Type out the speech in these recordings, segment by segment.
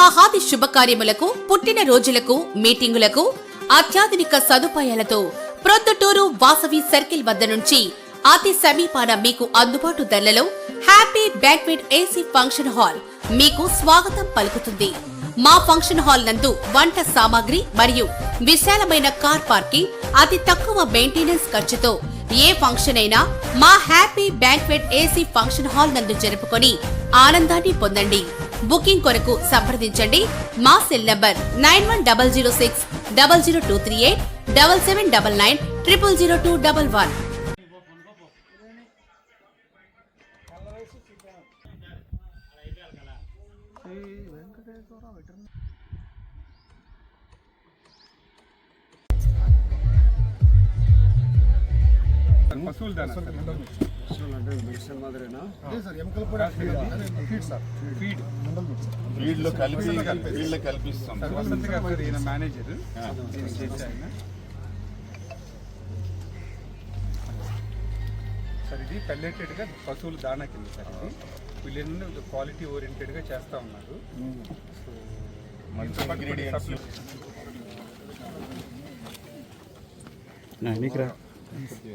వివాహాది శుభకార్యములకు, పుట్టిన రోజులకు, మీటింగులకు అత్యాధునిక సదుపాయాలతో ప్రొద్దుటూరు వాసవి సర్కిల్ వద్ద నుంచి అతి సమీపాన మీకు అందుబాటు ధరలలో happy banquet AC function hall మీకు స్వాగతం పలుకుతుంది. మా ఫంక్షన్ హాల్ నందు వంట సామాగ్రి మరియు విశాలమైన కార్ పార్కింగ్, అతి తక్కువ మెయింటెనెన్స్ ఖర్చుతో ఏ ఫంక్షన్ అయినా మా happy banquet AC function hall నందు జరుపుకొని ఆనందాన్ని పొందండి. బుకింగ్ కొరకు సంప్రదించండి. మా సెల్ నంబర్ 9100600238 7799 000211. సార్ ఇది పెల్లెటెడ్ గా పశువుల దానా కింద సార్ ఇది వీళ్ళని క్వాలిటీ ఓరియంటెడ్ గా చేస్తా ఉన్నారు. సో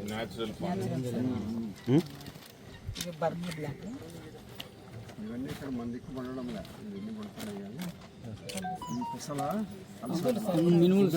న్యాచురల్ ఇవన్నీ ఇక్కడ మందికి పండడం ఇవన్నీ పడుతున్నాయి కానీ మినుములు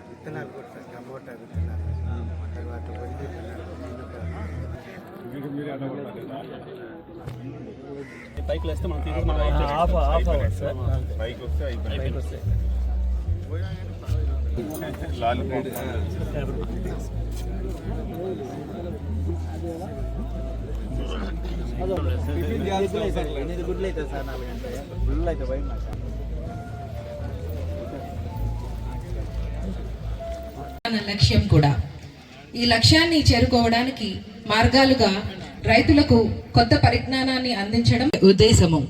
విత్తనాలు కొడతారు, టమోటా విత్తనాలు, తర్వాత వరి విత్తనాలు. పైకి వేస్తే మనం పైకి వస్తే లాలిపాప్ గుడ్లు అవుతుంది సార్, 4 గంటలు గుళ్ళు అయితే బయట లక్ష్యం కూడా. ఈ లక్ష్యాన్ని చేరుకోవడానికి మార్గాలుగా రైతులకు కొత్త పరిజ్ఞానాన్ని అందించడం ఉద్దేశము.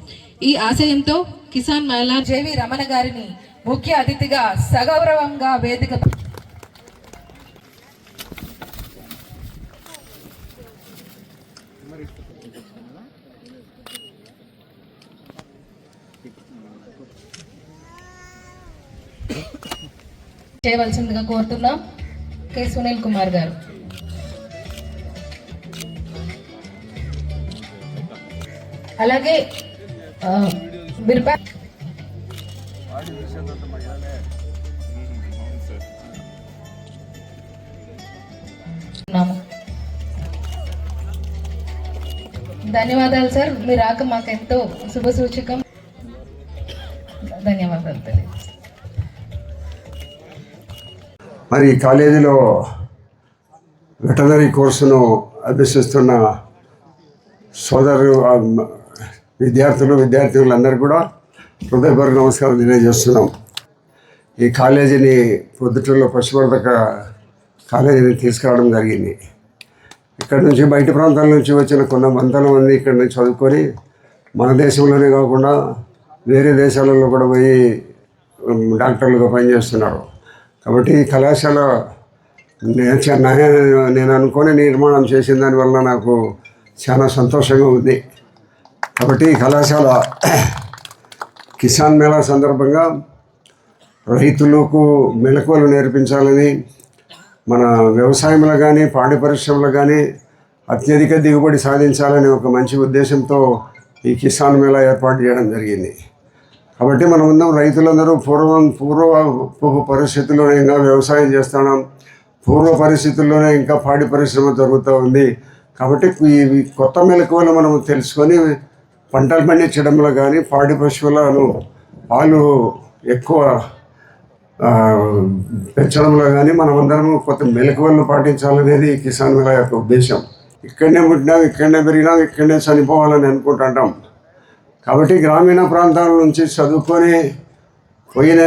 ఈ ఆశయంతో కిసాన్ మేళా జేవి రమణ గారిని ముఖ్య అతిథిగా సగౌరవంగా వేదిక చేయవలసిందిగా కోరుతున్నాం. కె సునీల్ కుమార్ గారు. అలాగే బిర్పా ధన్యవాదాలు సార్, మీ రాక మాకెంతో శుభ సూచకం. ధన్యవాదాలు తెలియదు. మరి ఈ కాలేజీలో వెటనరీ కోర్సును అభ్యసిస్తున్న విద్యార్థులందరూ కూడా హృదయపూర్వక నమస్కారం తెలియజేస్తున్నాం. ఈ కాలేజీని పొద్దుటూరులో పశువర్ధక కాలేజీని తీసుకురావడం జరిగింది. ఇక్కడ నుంచి బయట ప్రాంతాల నుంచి వచ్చిన కొన్ని వందల మంది ఇక్కడ నుంచి చదువుకొని మన దేశంలోనే కాకుండా వేరే దేశాలలో కూడా పోయి డాక్టర్లుగా పనిచేస్తున్నారు. కాబట్టి ఈ కళాశాల నేను అనుకొని నిర్మాణం చేసిన దానివల్ల నాకు చాలా సంతోషంగా ఉంది. కాబట్టి ఈ కళాశాల కిసాన్ మేళా సందర్భంగా రైతులకు మెలకువలు నేర్పించాలని, మన వ్యవసాయంలో కానీ పాడి పరిశ్రమలో కానీ అత్యధిక దిగుబడి సాధించాలని ఒక మంచి ఉద్దేశంతో ఈ కిసాన్ మేళా ఏర్పాటు చేయడం జరిగింది. కాబట్టి మనం అందరం రైతులందరూ పూర్వ పరిస్థితుల్లోనే ఇంకా వ్యవసాయం చేస్తున్నాం, పూర్వ పరిస్థితుల్లోనే ఇంకా పాడి పరిశ్రమ జరుగుతూ ఉంది. కాబట్టి ఈ కొత్త మెలకువలు మనం తెలుసుకొని పంటలు పండించడంలో కానీ పాడి పశువులను పాలు ఎక్కువ పెంచడంలో కానీ మనమందరము కొత్త మెలకువలను పాటించాలనేది కిసాన్ మేళా యొక్క ఉద్దేశం. ఇక్కడనే పుట్టినాం, ఇక్కడనే పెరిగినాం, ఇక్కడనే చనిపోవాలని అనుకుంటుంటాం. కాబట్టి గ్రామీణ ప్రాంతాల నుంచి చదువుకొని పోయిన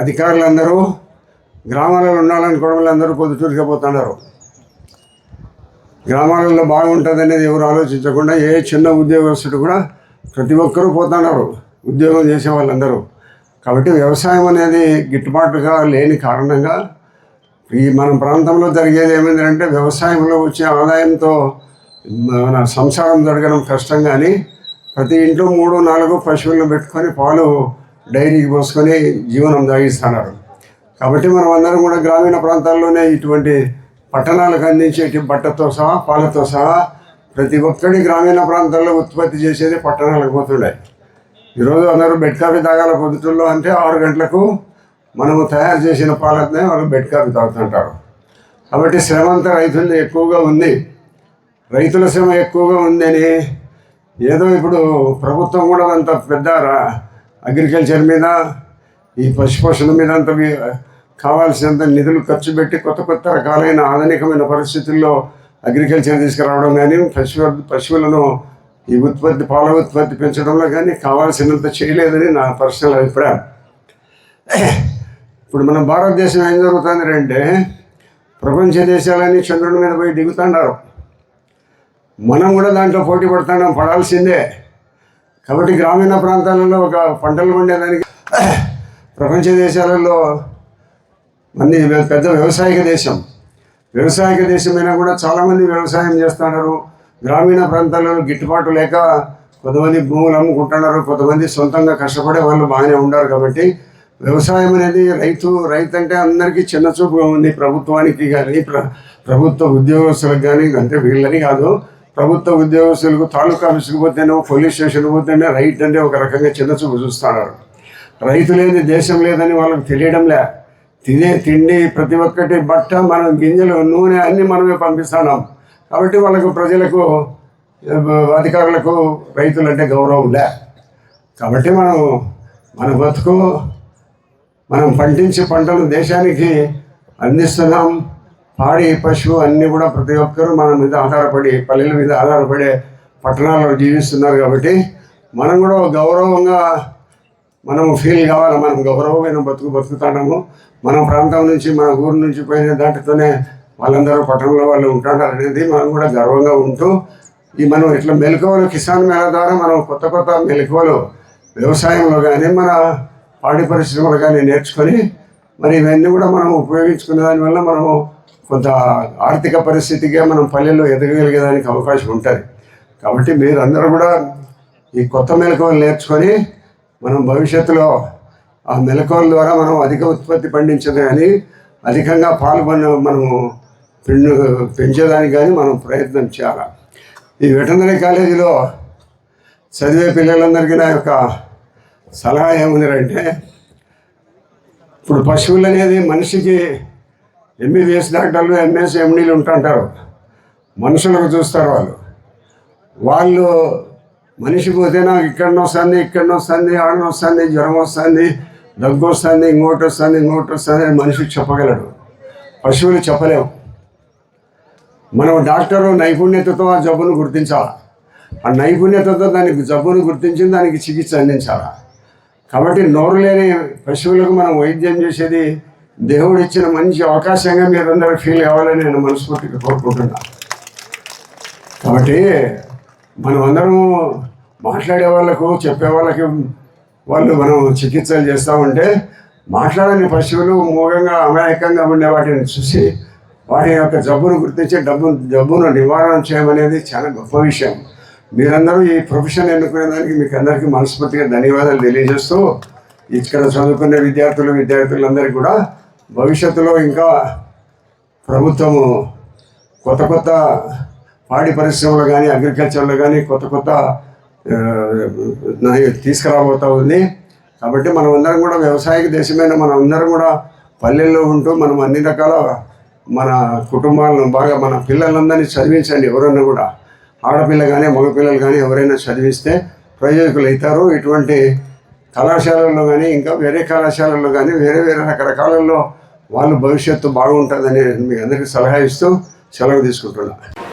అధికారులందరూ గ్రామాలలో ఉండాలనుకోవడం వల్ల అందరూ పొద్దుటూరుగా పోతున్నారు. గ్రామాలలో బాగుంటుంది అనేది ఎవరు ఆలోచించకుండా ఏ చిన్న ఉద్యోగస్తుడు కూడా ప్రతి ఒక్కరూ పోతున్నారు ఉద్యోగం చేసే వాళ్ళందరూ. కాబట్టి వ్యవసాయం అనేది గిట్టుబాటుగా లేని కారణంగా ఈ మన ప్రాంతంలో జరిగేది ఏమైందంటే వ్యవసాయంలో వచ్చే ఆదాయంతో మన సంసారం జరగడం కష్టం. కానీ ప్రతి ఇంట్లో 3-4 పశువులను పెట్టుకొని పాలు డైరీకి పోసుకొని జీవనం సాగిస్తున్నారు. కాబట్టి మనం అందరం కూడా గ్రామీణ ప్రాంతాల్లోనే ఇటువంటి పట్టణాలకు అందించేటి బట్టతో సహా పాలతో సహా ప్రతి ఒక్కటి గ్రామీణ ప్రాంతాల్లో ఉత్పత్తి చేసేది పట్టణాలకు పోతుండే. ఈరోజు అందరూ బెడ్ కాఫీ తాగాల పొద్దుటూరులో అంటే 6 గంటలకు మనము తయారు చేసిన పాలనే వాళ్ళు బెడ్ కాఫీ తాగుతుంటారు. కాబట్టి శ్రమ అంతా రైతులు ఎక్కువగా ఉంది. రైతుల శ్రమ ఎక్కువగా ఉందని ఏదో ఇప్పుడు ప్రభుత్వం కూడా అంత పెద్ద అగ్రికల్చర్ మీద ఈ పశుపోషణ మీద అంత కావాల్సినంత నిధులు ఖర్చు పెట్టి కొత్త కొత్త రకాలైన ఆధునికమైన పరిస్థితుల్లో అగ్రికల్చర్ తీసుకురావడం కానీ పశువులను ఈ పాల ఉత్పత్తి పెంచడంలో కానీ కావాల్సినంత చేయలేదని నా పర్సనల్ అభిప్రాయం. ఇప్పుడు మన భారతదేశం ఏం జరుగుతుంది అంటే ప్రపంచ దేశాలని చంద్రుడి మీద పోయి దిగుతున్నారు. మనం కూడా దాంట్లో పోటీ పడాల్సిందే. కాబట్టి గ్రామీణ ప్రాంతాలలో ఒక పంటలు పండేదానికి ప్రపంచ దేశాలలో మంది పెద్ద వ్యవసాయక దేశమైనా కూడా చాలామంది వ్యవసాయం చేస్తున్నారు. గ్రామీణ ప్రాంతాలలో గిట్టుబాటు లేక కొంతమంది భూములు అమ్ముకుంటున్నారు, కొంతమంది సొంతంగా కష్టపడే వాళ్ళు బాగానే ఉన్నారు. కాబట్టి వ్యవసాయం అనేది రైతు అంటే అందరికీ చిన్న చూపుగా ఉంది. ప్రభుత్వానికి కానీ ప్రభుత్వ ఉద్యోగస్తులకు కానీ, అంటే వీళ్ళని కాదు, ప్రభుత్వ ఉద్యోగస్తులకు తాలూకా ఆఫీసుకు పోతేనే పోలీస్ స్టేషన్కి పోతేనే రైట్ అంటే ఒక రకంగా చిన్న చూపు చూస్తున్నారు. రైతు లేని దేశం లేదని వాళ్ళకి తెలియడంలే. తినే తిండి ప్రతి ఒక్కటి బట్ట మనం గింజలు నూనె అన్నీ మనమే పంపిస్తున్నాం. కాబట్టి వాళ్ళకు ప్రజలకు అధికారులకు రైతులంటే గౌరవం లే. కాబట్టి మన బతుకు మనం పండించే పంటలు దేశానికి అందిస్తున్నాం. పాడి పశువు అన్నీ కూడా ప్రతి ఒక్కరూ మన మీద ఆధారపడి పల్లెల మీద ఆధారపడే పట్టణాల్లో జీవిస్తున్నారు. కాబట్టి మనం కూడా గౌరవంగా మనము ఫీల్ కావాలి. మనం గౌరవమైన బతుకుతున్నాము. మన ప్రాంతం నుంచి మన ఊరు నుంచి పోయిన దాంట్తోనే వాళ్ళందరూ పట్టణంలో వాళ్ళు ఉంటున్నారు అనేది మనం కూడా గర్వంగా ఉంటూ మనం ఇట్లా మెలకువలు కిసాన్ మేళ ద్వారా మనం కొత్త కొత్త మెలకువలు వ్యవసాయంలో కానీ మన పాడి పరిశ్రమలు కానీ నేర్చుకొని మరి ఇవన్నీ కూడా మనం ఉపయోగించుకునే దానివల్ల మనము కొంత ఆర్థిక పరిస్థితిగా మనం పల్లెల్లో ఎదగగలిగేదానికి అవకాశం ఉంటుంది. కాబట్టి మీరందరూ కూడా ఈ కొత్త మెలకువలు నేర్చుకొని మనం భవిష్యత్తులో ఆ మెలకువల ద్వారా మనం అధిక ఉత్పత్తి పండించదు కానీ అధికంగా మనము పెంచేదానికి కానీ మనం ప్రయత్నం చేయాలి. ఈ వెటర్నరీ కాలేజీలో చదివే పిల్లలందరికీ నా యొక్క సలహా ఏముందంటే, ఇప్పుడు పశువులు అనేది మనిషికి ఎంబీబీఎస్ డాక్టర్లు ఎంఎస్ ఎండీలు ఉంటుంటారు. మనుషులకు చూస్తారు వాళ్ళు మనిషి పోతే నాకు ఇక్కడ వస్తుంది ఆడనొస్తుంది, జ్వరం వస్తుంది, దగ్గు వస్తుంది, ఇంకోటి వస్తుంది అని మనిషికి చెప్పగలడు. పశువులు చెప్పలేవు. మనం డాక్టరు నైపుణ్యతతో ఆ జబ్బును గుర్తించాలి. ఆ నైపుణ్యతతో దానికి జబ్బును గుర్తించి దానికి చికిత్స అందించాలి. కాబట్టి నోరు లేని పశువులకు మనం వైద్యం చేసేది దేవుడు ఇచ్చిన మంచి అవకాశంగా మీరందరూ ఫీల్ కావాలని నేను మనస్ఫూర్తిగా కోరుకుంటున్నాను. కాబట్టి మనం అందరము మాట్లాడే వాళ్ళకు చెప్పే వాళ్ళకి మనం చికిత్సలు చేస్తామంటే మాట్లాడని పశువులు మూగంగా అమాయకంగా ఉండే వాటిని చూసి వాటి యొక్క జబ్బును గుర్తించి జబ్బును నివారణ చేయమనేది చాలా గొప్ప విషయం. మీరందరూ ఈ ప్రొఫెషన్ ఎన్నుకునేదానికి మీకు అందరికీ మనస్ఫూర్తిగా ధన్యవాదాలు తెలియజేస్తూ ఇక్కడ చదువుకునే విద్యార్థులందరికీ కూడా భవిష్యత్తులో ఇంకా ప్రభుత్వము కొత్త పాడి పరిశ్రమలు కానీ అగ్రికల్చర్లో కానీ కొత్త తీసుకురాబోతూ ఉంది. కాబట్టి మనం అందరం కూడా వ్యవసాయక దేశమైన మనం అందరం కూడా పల్లెల్లో ఉంటూ మనం అన్ని రకాల మన కుటుంబాలను బాగా మన పిల్లలందరినీ చదివించండి. ఎవరైనా కూడా ఆడపిల్ల కానీ మగపిల్లలు కానీ ఎవరైనా చదివిస్తే ప్రయోజకులు అవుతారు. ఇటువంటి కళాశాలల్లో కానీ ఇంకా వేరే కళాశాలల్లో కానీ వేరే రకరకాలలో వాళ్ళు భవిష్యత్తు బాగుంటుందని మీ అందరికీ సలహా ఇస్తూ సెలవు తీసుకుంటున్నాను.